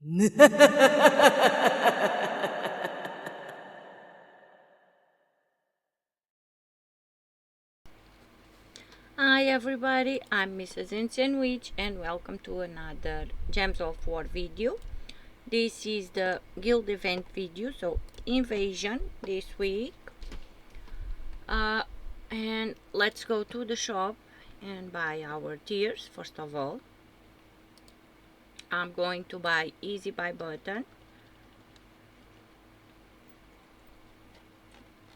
Hi everybody, I'm Mrs. Sandwich and welcome to another Gems of War video. This is the guild event video, so invasion this week. And let's go to the shop and buy our tiers. First of all, I'm going to buy easy buy button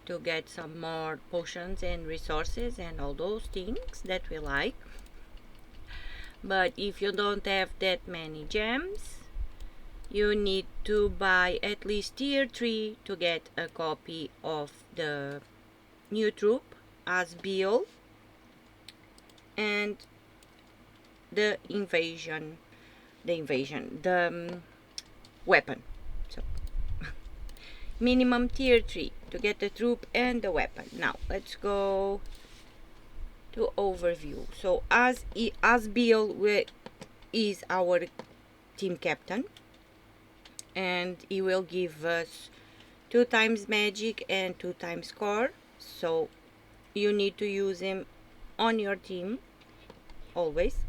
to get some more potions and resources and all those things that we like. But if you don't have that many gems, you need to buy at least tier 3 to get a copy of the new troop, Azbeel, and the weapon. So minimum tier 3 to get the troop and the weapon. Now let's go to overview. So Azbeel is our team captain, and he will give us 2 times magic and 2 times core, so you need to use him on your team always.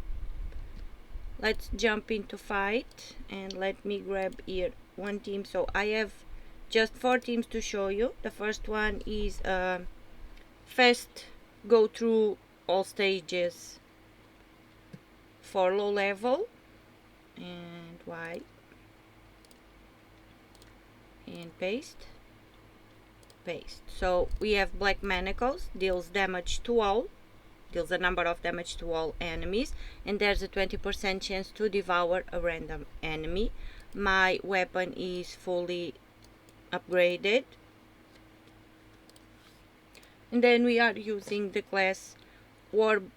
Let's jump into fight, and let me grab here one team. So I have just 4 teams to show you. The first one is fast go through all stages for low level, and Y and paste. So we have Black Manacles, deals damage to all, deals a number of damage to all enemies, and there's a 20% chance to devour a random enemy. My weapon is fully upgraded, and then we are using the class Orb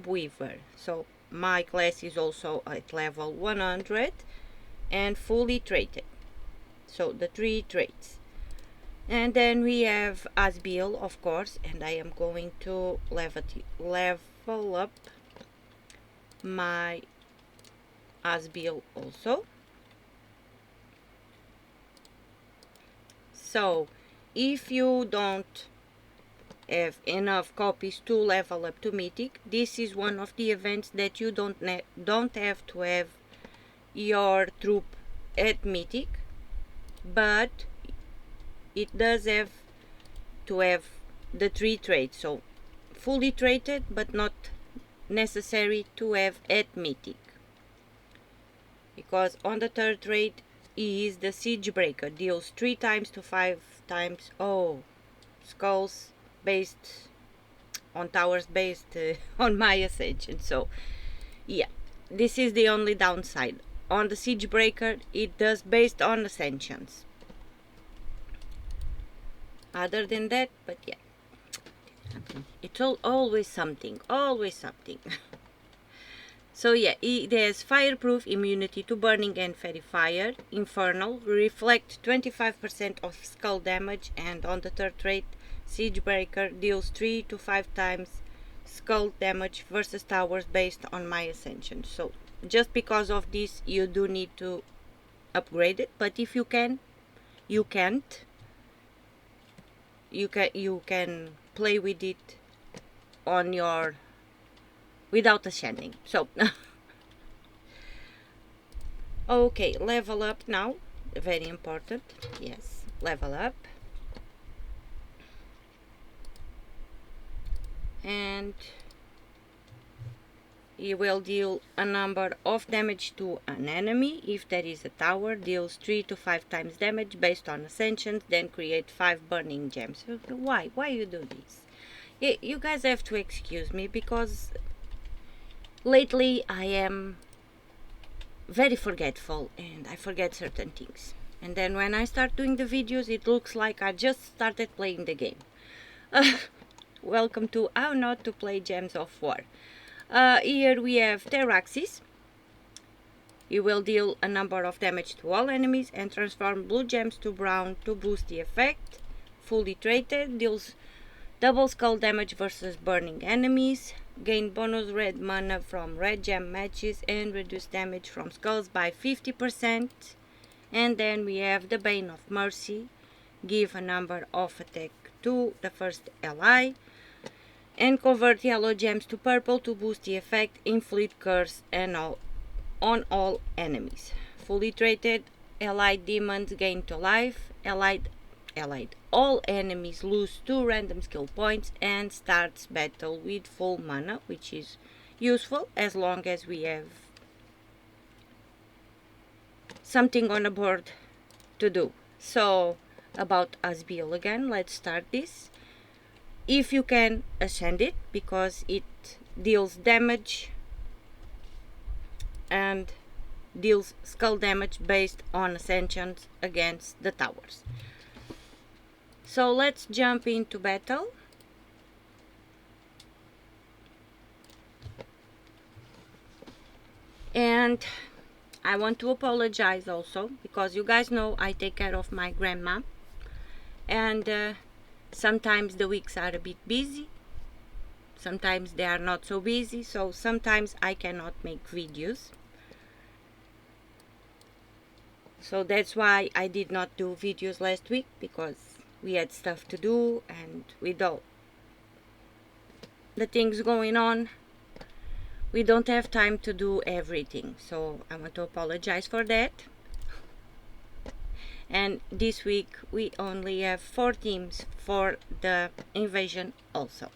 Weaver. So my class is also at level 100 and fully traded, so the 3 traits. And then we have Azbeel, of course, and I am going to level up my Azbeel also. So if you don't have enough copies to level up to mythic, this is one of the events that you don't have to have your troop at mythic, but it does have to have the 3 traits, so fully traded but not necessary to have at mythic, because on the 3rd trait is the Siege Breaker, deals 3 times to 5 times skulls based on towers based on my ascension. So yeah, this is the only downside. On the Siege Breaker it does based on ascensions. Other than that, but yeah, it's always something. So yeah, it has fireproof, immunity to burning and fairy fire, infernal, reflect 25% of skull damage, and on the 3rd trait, Siege Breaker, deals 3 to 5 times skull damage versus towers based on my ascension. So just because of this, you do need to upgrade it, but if you can, you can't. You can play with it on your without ascending. So okay, level up now, very important. Yes, level up, and you will deal a number of damage to an enemy. If there is a tower, deals 3 to 5 times damage based on ascensions, then create 5 burning gems. Why you do this? You guys have to excuse me, because lately I am very forgetful and I forget certain things, and then when I start doing the videos it looks like I just started playing the game. Welcome to How Not to Play Gems of War. Here we have Terraxis. You will deal a number of damage to all enemies and transform blue gems to brown to boost the effect. Fully traded, deals double skull damage versus burning enemies. gain bonus red mana from red gem matches and reduce damage from skulls by 50%. And then we have the Bane of Mercy, give a number of attack to the first ally, and convert yellow gems to purple to boost the effect, inflict curse and on all enemies. Fully traded, allied demons gain 2 life, allied all enemies lose 2 random skill points, and starts battle with full mana, which is useful as long as we have something on the board to do. So about Azbeel again, let's start this. If you can, ascend it, because it deals damage and deals skull damage based on ascensions against the towers. So let's jump into battle. And I want to apologize also, because you guys know I take care of my grandma, and sometimes the weeks are a bit busy, sometimes they are not so busy, so sometimes I cannot make videos. So that's why I did not do videos last week, because we had stuff to do, and with all the things going on, we don't have time to do everything. So I want to apologize for that. And this week we only have 4 teams for the invasion also.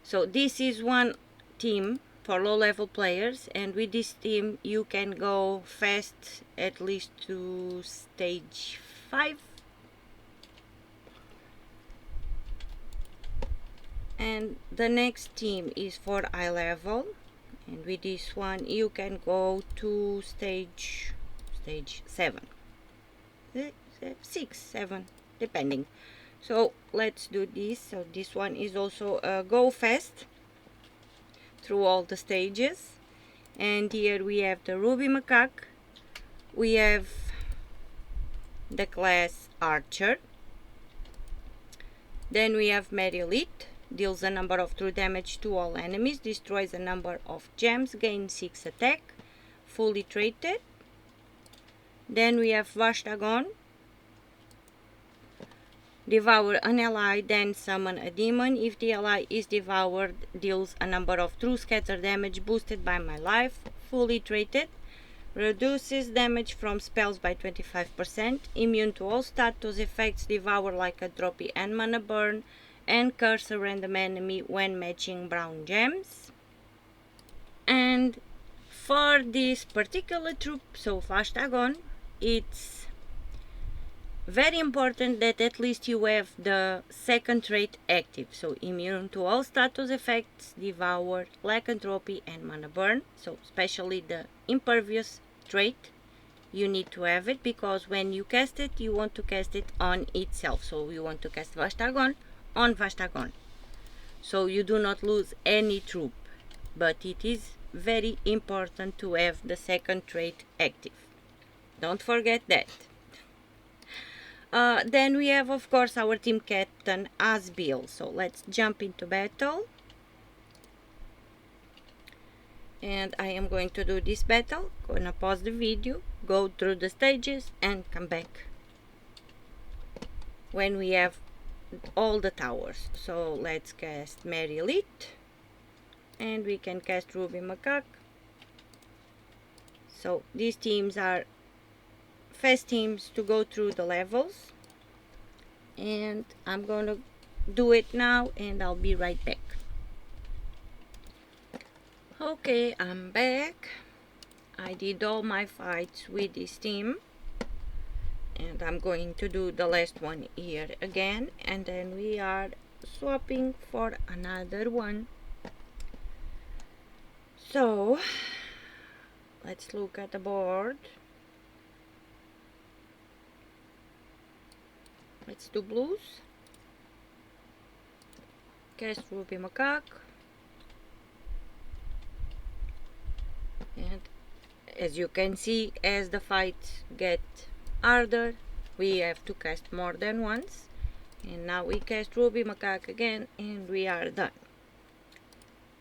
So this is one team for low level players, and with this team you can go fast at least to stage 5. And the next team is for high level, and with this one you can go to stage 7, 6, 7, depending. So let's do this. So this one is also go fast through all the stages. And here we have the Ruby Macaque, we have the class Archer, then we have Mary Elite, deals a number of true damage to all enemies, destroys a number of gems, gains 6 attack, fully traded. Then we have Vastagon, devour an ally, then summon a demon. If the ally is devoured, deals a number of true scatter damage boosted by my life, fully traded. Reduces damage from spells by 25%, immune to all status effects, devour lycanthropy and mana burn, and curse a random enemy when matching brown gems. And for this particular troop, so Vastagon, it's very important that at least you have the second trait active. So immune to all status effects, devour, lycanthropy and mana burn. So especially the impervious trait, you need to have it, because when you cast it, you want to cast it on itself. So you want to cast Vastagon on Vastagon, so you do not lose any troop. But it is very important to have the second trait active. Don't forget that. Then we have, of course, our team captain Azbeel. So let's jump into battle. And I am going to do this battle. Gonna pause the video, go through the stages, and come back when we have all the towers. So let's cast Mary Elite, and we can cast Ruby Macaque. So these teams are fast teams to go through the levels, and I'm gonna do it now, and I'll be right back. Okay, I'm back. I did all my fights with this team, and I'm going to do the last one here again, and then we are swapping for another one. So let's look at the board. Let's do blues. Cast Ruby Macaque. And as you can see, as the fights get harder, we have to cast more than once. And now we cast Ruby Macaque again, and we are done.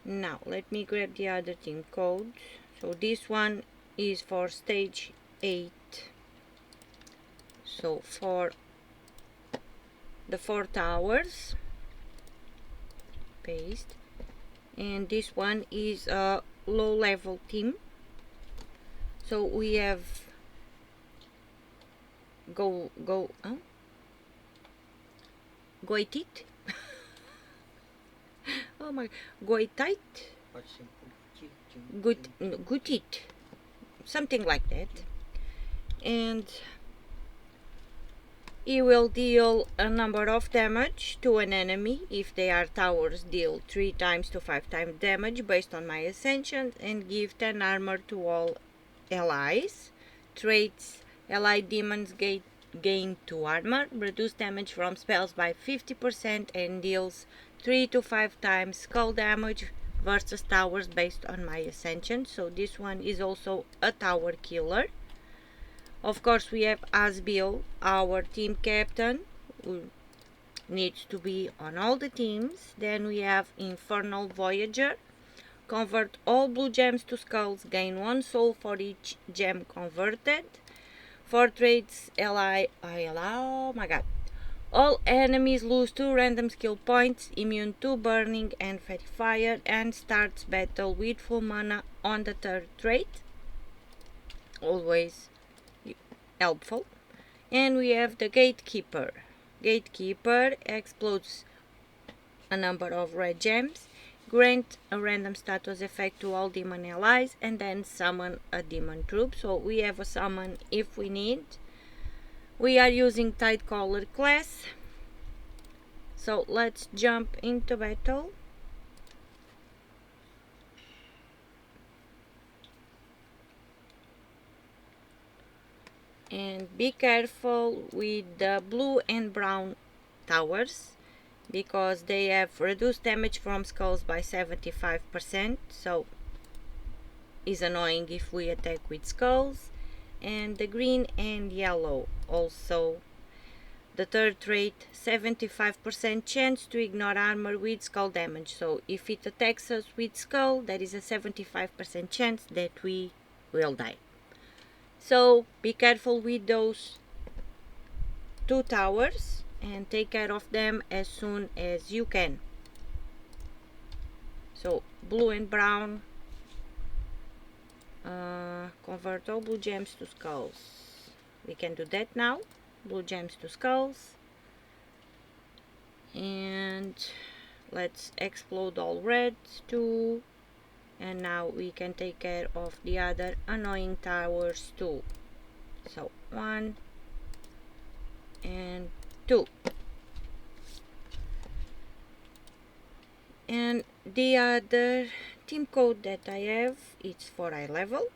Now let me grab the other team code. So this one is for stage 8. So for the 4 towers, paste, and this one is a low level team. So we have Goitit. Oh my, Goitit. Gutit, something like that. And he will deal a number of damage to an enemy. If they are towers, deal 3 times to 5 times damage based on my ascension, and give 10 armor to all allies. Traits: allied demons gain 2 armor, reduce damage from spells by 50%, and deals 3 to 5 times skull damage versus towers based on my ascension. So this one is also a tower killer. Of course, we have Azbeel, our team captain, who needs to be on all the teams. Then we have Infernal Voyager. Convert all blue gems to skulls, gain 1 soul for each gem converted. For traits, oh my god. All enemies lose 2 random skill points, immune to burning and fairy fire, and starts battle with full mana on the 3rd trait. Always helpful. And we have the Gatekeeper. Gatekeeper explodes a number of red gems, grant a random status effect to all demon allies, and then summon a demon troop. So we have a summon if we need. We are using tight collar class. So let's jump into battle. And be careful with the blue and brown towers, because they have reduced damage from skulls by 75%, so is annoying if we attack with skulls. And the green and yellow also. The 3rd trait, 75% chance to ignore armor with skull damage. So if it attacks us with skull, there is a 75% chance that we will die. So be careful with those 2 towers and take care of them as soon as you can. So blue and brown, convert all blue gems to skulls. We can do that now. Blue gems to skulls. And let's explode all reds too. And now we can take care of the other annoying towers too. So 1 and 2. And the other team code that I have, it's for eye level.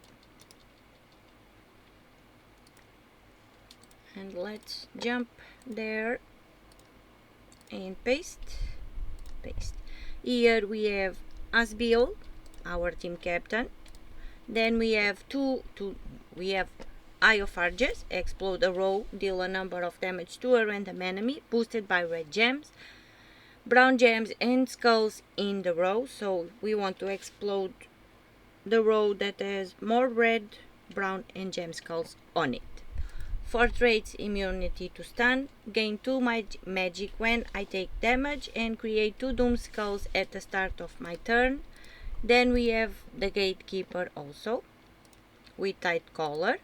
And let's jump there and paste. Here we have Azbeel, our team captain. Then we have we have Eye of Arges, explode a row, deal a number of damage to a random enemy, boosted by red gems, brown gems and skulls in the row. So we want to explode the row that has more red, brown and gem skulls on it. For traits, immunity to stun, gain 2 magic when I take damage, and create 2 doom skulls at the start of my turn. Then we have the Gatekeeper also, with tight collar,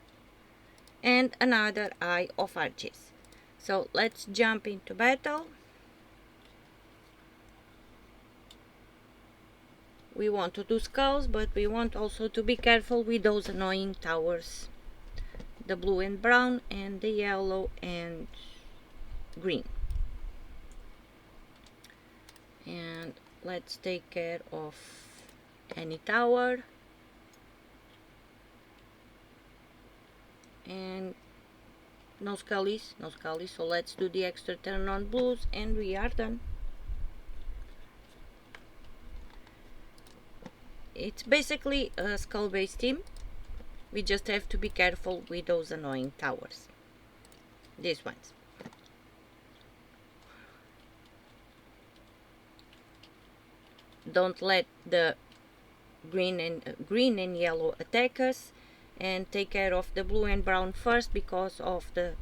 and another Eye of Arges. So let's jump into battle. We want to do skulls, but we want also to be careful with those annoying towers. The blue and brown and the yellow and green. And let's take care of any tower. And no scullies, so let's do the extra turn on blues and we are done. It's basically a skull based team. We just have to be careful with those annoying towers. These ones. don't let the green and yellow attack us, and take care of the blue and brown first because of the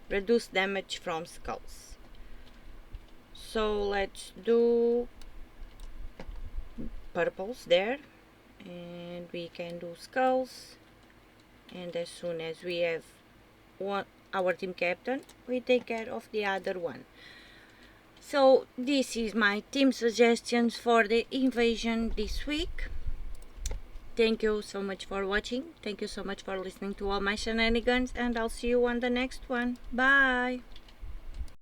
reduced damage from skulls. So let's do purples there, and we can do skulls, and as soon as we have our team captain, we take care of the other one. So this is my team suggestions for the invasion this week. Thank you so much for watching. Thank you so much for listening to all my shenanigans, and I'll see you on the next one. Bye.